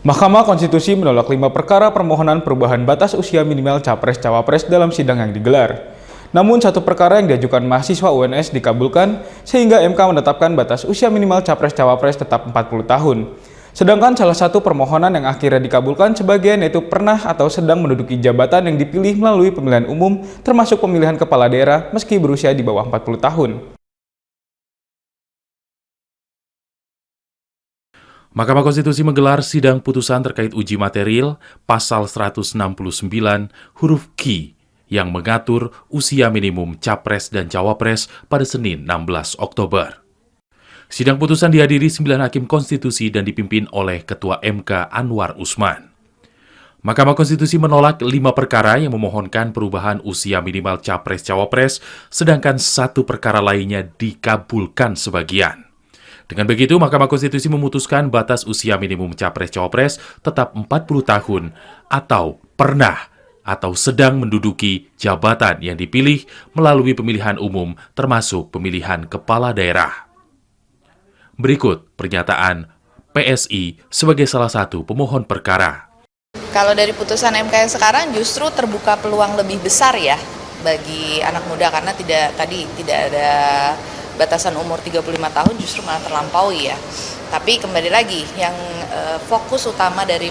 Mahkamah Konstitusi menolak 5 perkara permohonan perubahan batas usia minimal Capres-Cawapres dalam sidang yang digelar. Namun satu perkara yang diajukan mahasiswa UNS dikabulkan sehingga MK menetapkan batas usia minimal Capres-Cawapres tetap 40 tahun. Sedangkan salah satu permohonan yang akhirnya dikabulkan sebagian yaitu pernah atau sedang menduduki jabatan yang dipilih melalui pemilihan umum termasuk pemilihan kepala daerah meski berusia di bawah 40 tahun. Mahkamah Konstitusi menggelar sidang putusan terkait uji material pasal 169 huruf Q yang mengatur usia minimum Capres dan Cawapres pada Senin 16 Oktober. Sidang putusan dihadiri 9 hakim konstitusi dan dipimpin oleh Ketua MK Anwar Usman. Mahkamah Konstitusi menolak 5 perkara yang memohonkan perubahan usia minimal Capres-Cawapres, sedangkan satu perkara lainnya dikabulkan sebagian. Dengan begitu, Mahkamah Konstitusi memutuskan batas usia minimum Capres-Cawapres tetap 40 tahun atau pernah atau sedang menduduki jabatan yang dipilih melalui pemilihan umum termasuk pemilihan kepala daerah. Berikut pernyataan PSI sebagai salah satu pemohon perkara. Kalau dari putusan MK yang sekarang justru terbuka peluang lebih besar ya bagi anak muda karena tidak ada batasan umur 35 tahun justru malah terlampaui ya. Tapi kembali lagi yang fokus utama dari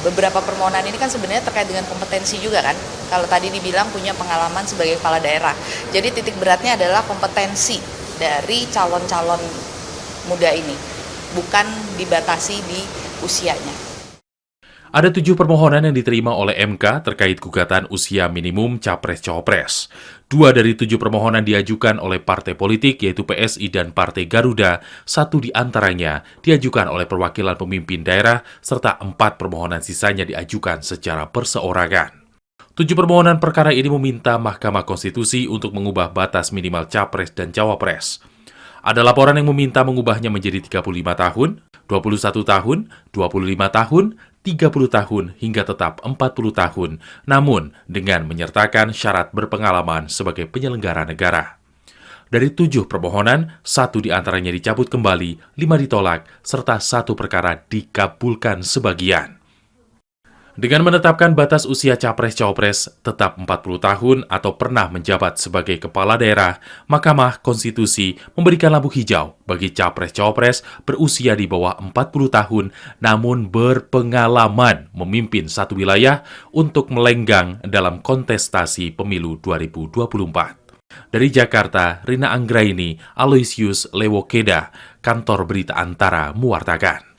beberapa permohonan ini kan sebenarnya terkait dengan kompetensi juga kan. Kalau tadi dibilang punya pengalaman sebagai kepala daerah. Jadi titik beratnya adalah kompetensi dari calon-calon muda ini, bukan dibatasi di usianya. Ada 7 permohonan yang diterima oleh MK terkait gugatan usia minimum Capres-Cawapres. 2 dari 7 permohonan diajukan oleh partai politik yaitu PSI dan Partai Garuda, 1 di antaranya diajukan oleh perwakilan pemimpin daerah, serta 4 permohonan sisanya diajukan secara perseorangan. 7 permohonan perkara ini meminta Mahkamah Konstitusi untuk mengubah batas minimal Capres dan Cawapres. Ada laporan yang meminta mengubahnya menjadi 35 tahun, 21 tahun, 25 tahun, 30 tahun, hingga tetap 40 tahun, namun dengan menyertakan syarat berpengalaman sebagai penyelenggara negara. Dari 7 permohonan, 1 diantaranya dicabut kembali, 5 ditolak, serta 1 perkara dikabulkan sebagian. Dengan menetapkan batas usia Capres-Cawapres tetap 40 tahun atau pernah menjabat sebagai kepala daerah, Mahkamah Konstitusi memberikan lampu hijau bagi Capres-Cawapres berusia di bawah 40 tahun namun berpengalaman memimpin satu wilayah untuk melenggang dalam kontestasi pemilu 2024. Dari Jakarta, Rina Anggraini, Aloysius Lewokeda, Kantor Berita Antara mewartakan.